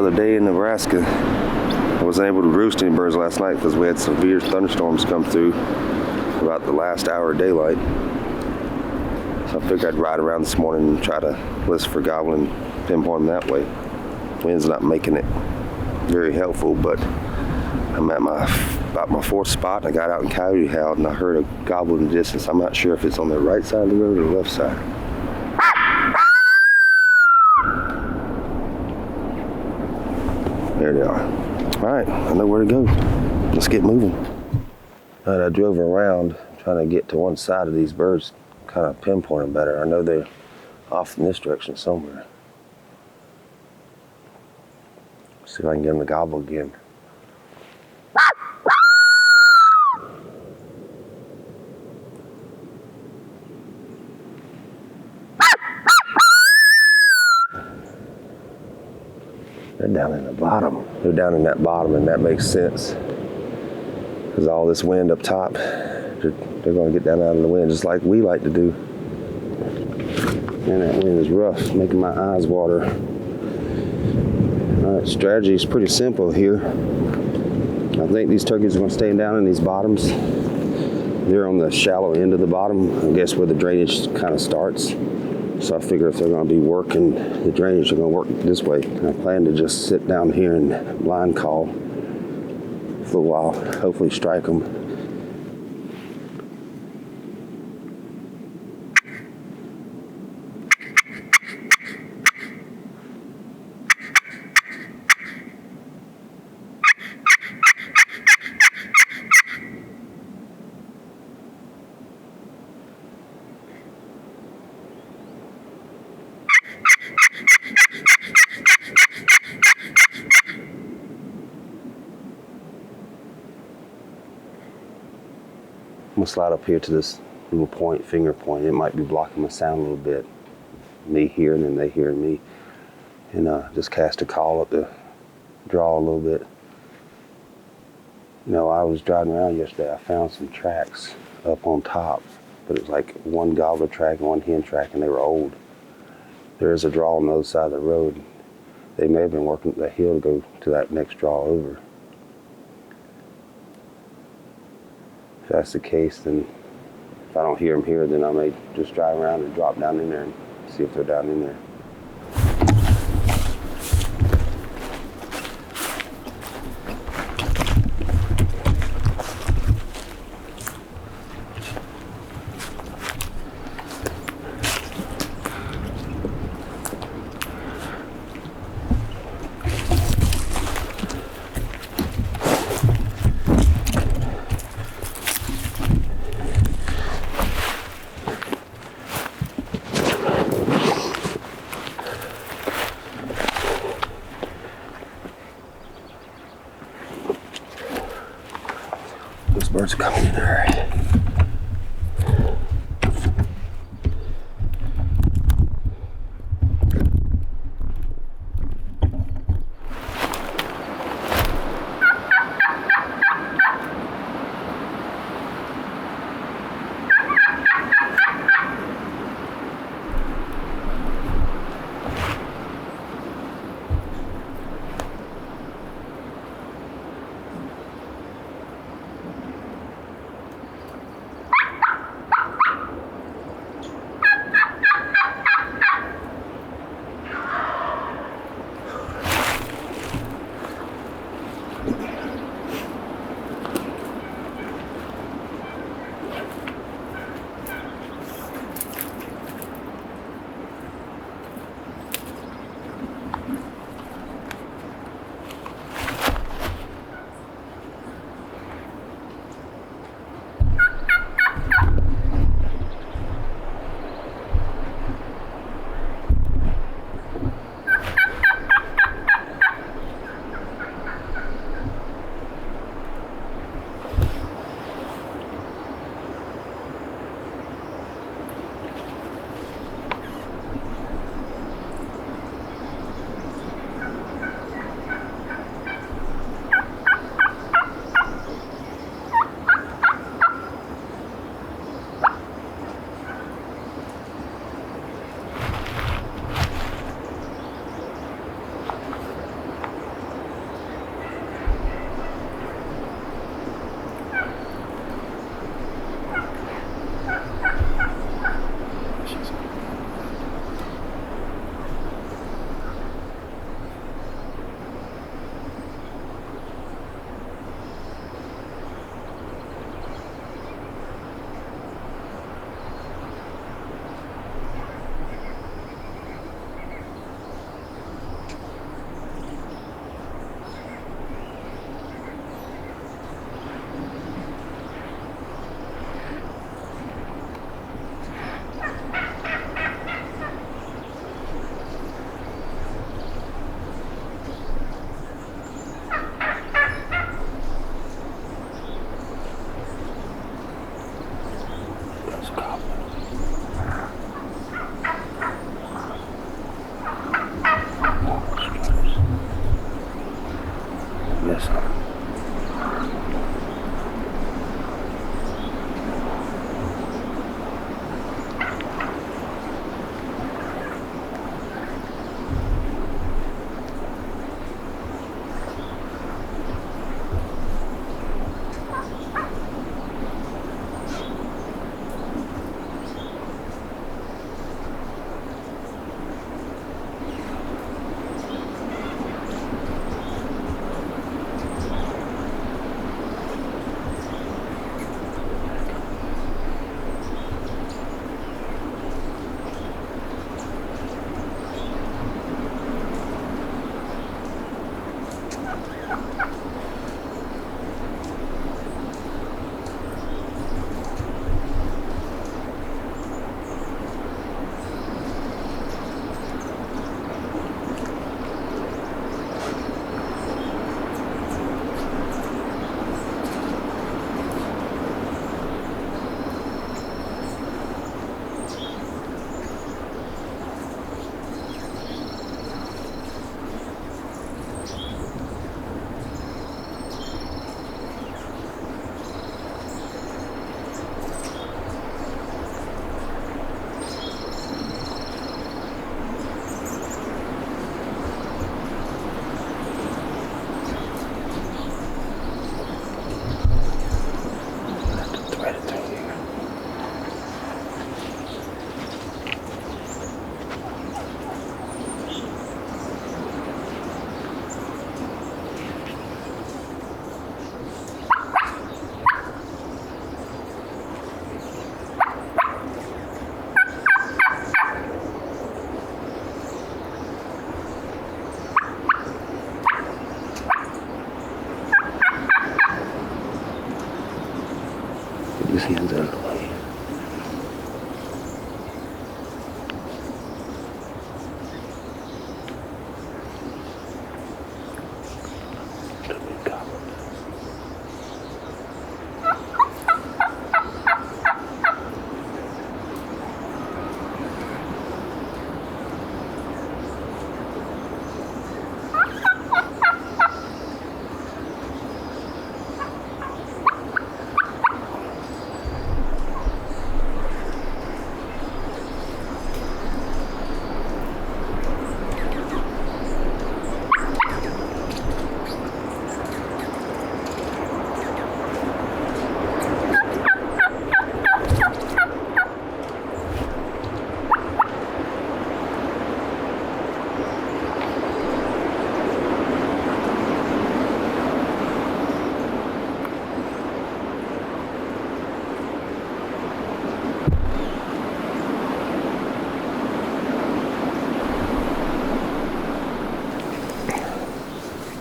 Another day in Nebraska. I wasn't able to roost any birds last night because we had severe thunderstorms come through about the last hour of daylight. So I figured I'd ride around this morning and try to listen for gobbling and pinpoint them that way. Wind's not making it very helpful, but I'm at about my fourth spot. I got out and coyote howled and I heard a gobble in the distance. I'm not sure if it's on the right side of the road or the left side. There they are. All right, I know where to go. Let's get moving. All right, I drove around trying to get to one side of these birds, kind of pinpoint them better. I know they're off in this direction somewhere. See if I can get them to gobble again. They're down in the bottom. They're down in that bottom, and that makes sense. Because all this wind up top, they're going to get down out of the wind, just like we like to do. And that wind is rough, making my eyes water. All right, strategy is pretty simple here. I think these turkeys are going to stay down in these bottoms. They're on the shallow end of the bottom, I guess where the drainage kind of starts. So I figure if they're going to be working the drainage, they're going to work this way. And I plan to just sit down here and blind call for a while, hopefully strike them. I'm gonna slide up here to this little point, finger point. It might be blocking my sound a little bit. Me hearing and they hearing me. And just cast a call up to draw a little bit. You know, I was driving around yesterday. I found some tracks up on top, but it was like one gobbler track and one hen track, and they were old. There is a draw on the other side of the road. They may have been working up the hill to go to that next draw over. If that's the case, then if I don't hear them here, then I may just drive around and drop down in there and see if they're down in there. Those birds are coming in a hurry.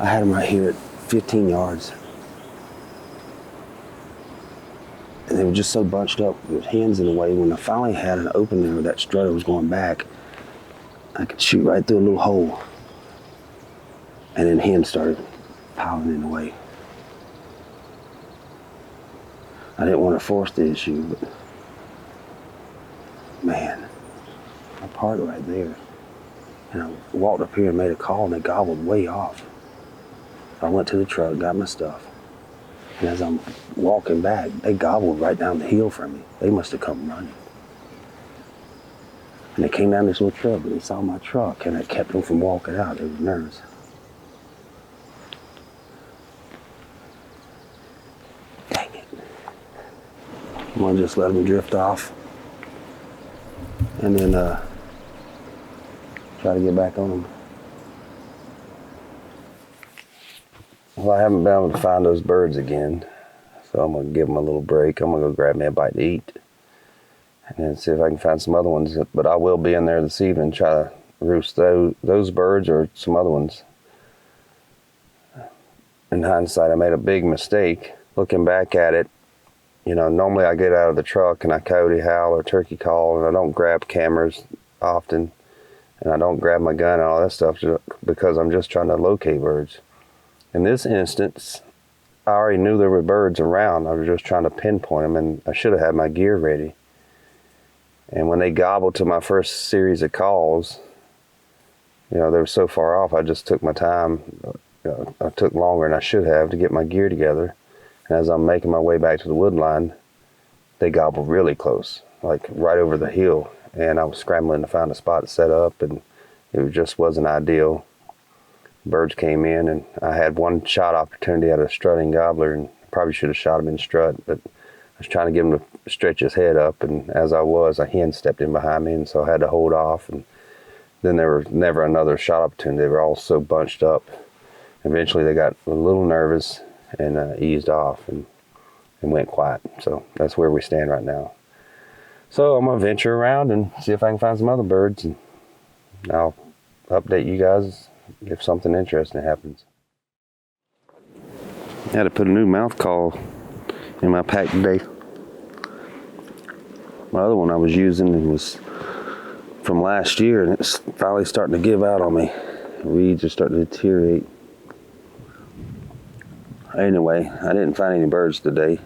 I had them right here at 15 yards. And they were just so bunched up with hens in the way. When I finally had an opening where that strutter was going back, I could shoot right through a little hole. And then hens started piling in the way. I didn't want to force the issue, but man, I parked right there. And I walked up here and made a call, and they gobbled way off. I went to the truck, got my stuff, and as I'm walking back, they gobbled right down the hill from me. They must have come running. And they came down this little truck, and they saw my truck, and it kept them from walking out. They were nervous. Dang it. I'm gonna just let them drift off, and then try to get back on them. Well, I haven't been able to find those birds again, so I'm going to give them a little break. I'm going to go grab me a bite to eat and then see if I can find some other ones. But I will be in there this evening, try to roost those birds or some other ones. In hindsight, I made a big mistake. Looking back at it, you know, normally I get out of the truck and I coyote howl or turkey call, and I don't grab cameras often, and I don't grab my gun and all that stuff because I'm just trying to locate birds. In this instance, I already knew there were birds around. I was just trying to pinpoint them, and I should have had my gear ready. And when they gobbled to my first series of calls, you know, they were so far off, I just took my time. I took longer than I should have to get my gear together. And as I'm making my way back to the wood line, they gobbled really close, like right over the hill. And I was scrambling to find a spot to set up, and it just wasn't ideal. Birds came in, and I had one shot opportunity at a strutting gobbler, and probably should have shot him in strut, but I was trying to get him to stretch his head up, and as I was, a hen stepped in behind me, and so I had to hold off. And then there was never another shot opportunity. They were all so bunched up. Eventually they got a little nervous and eased off and went quiet. So that's where we stand right now. So I'm gonna venture around and see if I can find some other birds, and I'll update you guys if something interesting happens. I had to put a new mouth call in my pack today. My other one I was using was from last year, and it's finally starting to give out on me. The reeds are starting to deteriorate. Anyway, I didn't find any birds today,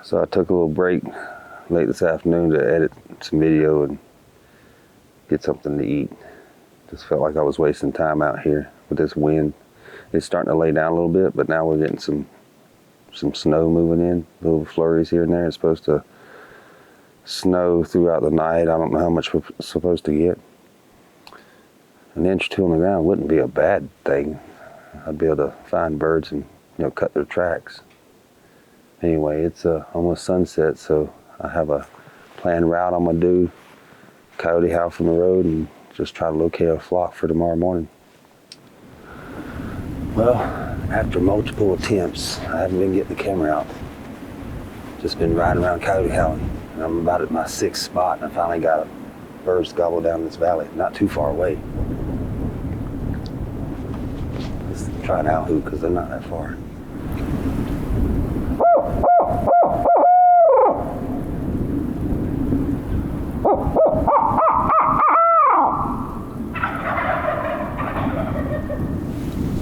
so I took a little break late this afternoon to edit some video and get something to eat. Just felt like I was wasting time out here with this wind. It's starting to lay down a little bit, but now we're getting some snow moving in, little flurries here and there. It's supposed to snow throughout the night. I don't know how much we're supposed to get. An inch or two on the ground wouldn't be a bad thing. I'd be able to find birds and, you know, cut their tracks. Anyway, it's almost sunset, so I have a planned route I'm gonna do. Coyote howl from the road and just try to locate a flock for tomorrow morning. Well, after multiple attempts, I haven't been getting the camera out. Just been riding around coyote howling. And I'm about at my 6th spot, and I finally got a birds gobble down this valley, not too far away. Let's try an owl hoot because they're not that far.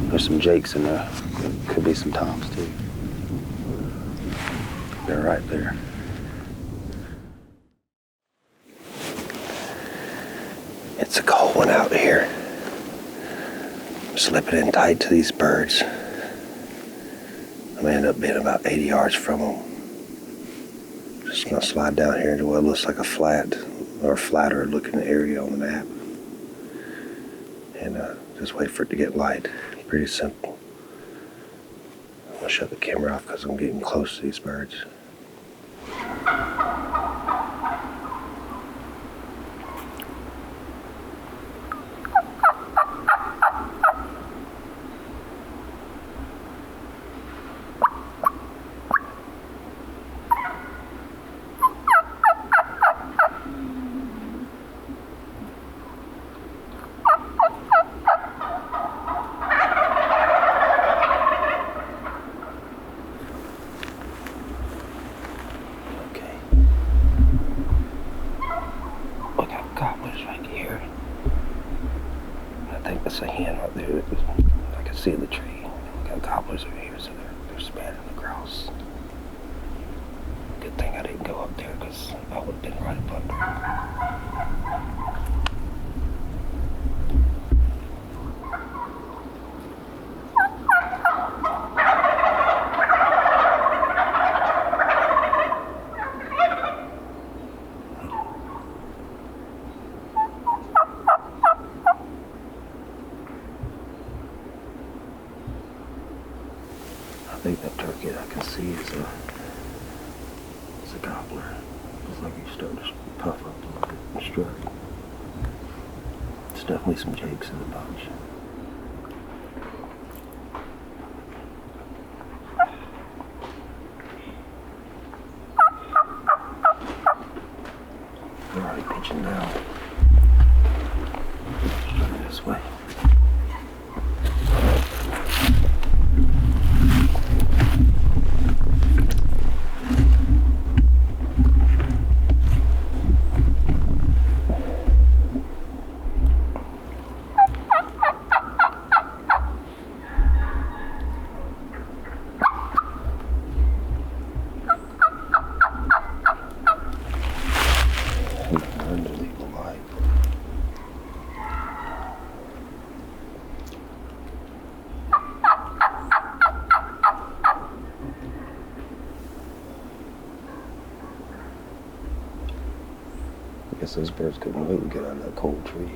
There's some jakes in there. Could be some toms too. They're right there. It's a cold one out here. I'm slipping in tight to these birds. I'm gonna end up being about 80 yards from them. Just gonna slide down here into what looks like a flat or flatter looking area on the map. And just wait for it to get light. Pretty simple. I'm gonna shut the camera off because I'm getting close to these birds. think that's a hen right there. I can see the tree. We got gobblers over here, so they're spanning across. Good thing I didn't go up there, because I would have been right up under. I think that turkey that I can see is a gobbler. Looks like he's starting to puff up a little bit and strut. There's definitely some jakes in the bunch. They're already pitching down. Let's try this way. Unbelievable light. I guess those birds couldn't wait to get out of that cold tree.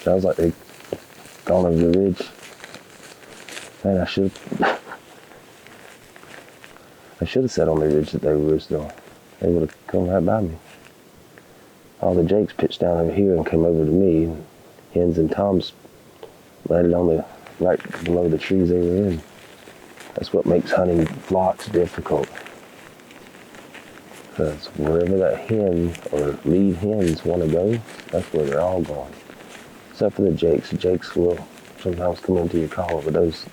Sounds like they gone over the ridge. Man, I should have sat on the ridge that they were though. They would have come right by me. All the jakes pitched down over here and came over to me, and hens and toms landed on the right below the trees they were in. That's what makes hunting flocks difficult. Because wherever that hen or lead hens want to go, that's where they're all going. Except for the jakes. The jakes will sometimes come into your call, but those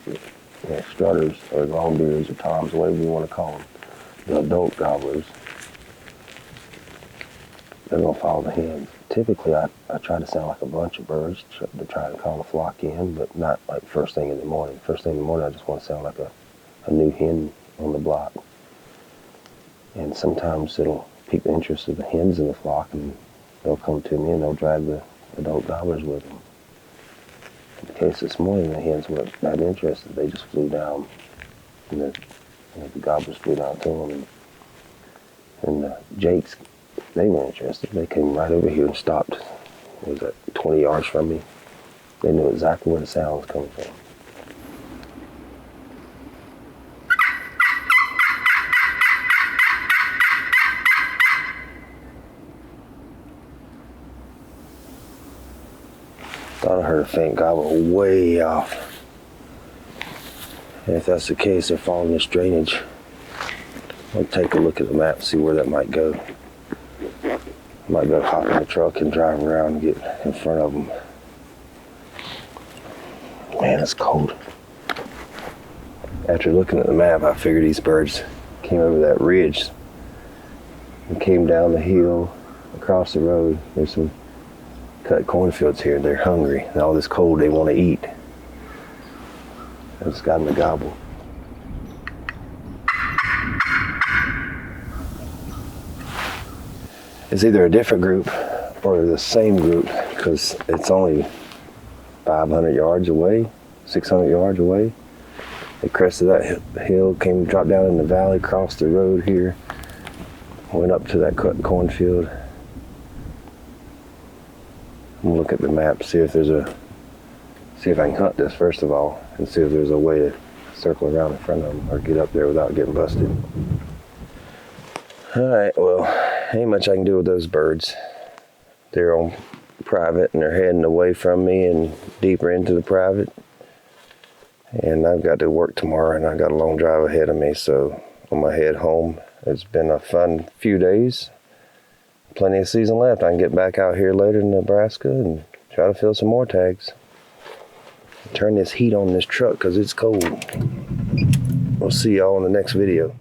strutters or longbeards or toms, whatever you want to call them, the adult gobblers, they're going to follow the hens. Typically, I try to sound like a bunch of birds to try to call the flock in, but not like first thing in the morning. First thing in the morning, I just want to sound like a new hen on the block. And sometimes it'll pique the interest of the hens in the flock, and they'll come to me and they'll drag the adult gobblers with them. In the case this morning, the hens weren't that interested. They just flew down, and the gobblers flew down to them. And the jakes, they weren't interested. They came right over here and stopped. It was at 20 yards from me. They knew exactly where the sound was coming from. Thought I heard a faint gobble way off. And if that's the case, they're following this drainage. I'll take a look at the map, see where that might go. I might go hop in the truck and drive around and get in front of them. Man, it's cold. After looking at the map, I figured these birds came over that ridge and came down the hill, across the road. There's some cut cornfields here. They're hungry. And all this cold, they want to eat. I just got them to gobble. It's either a different group or the same group, because it's only 500 yards away, 600 yards away. They crested that hill, dropped down in the valley, crossed the road here, went up to that cut cornfield. I'm gonna look at the map, see if I can hunt this first of all, and see if there's a way to circle around in front of them or get up there without getting busted. All right, well, ain't much I can do with those birds. They're on private and they're heading away from me and deeper into the private. And I've got to work tomorrow and I got a long drive ahead of me, so on my head home. It's been a fun few days. Plenty of season left. I can get back out here later in Nebraska and try to fill some more tags. Turn this heat on this truck because it's cold. We'll see y'all in the next video.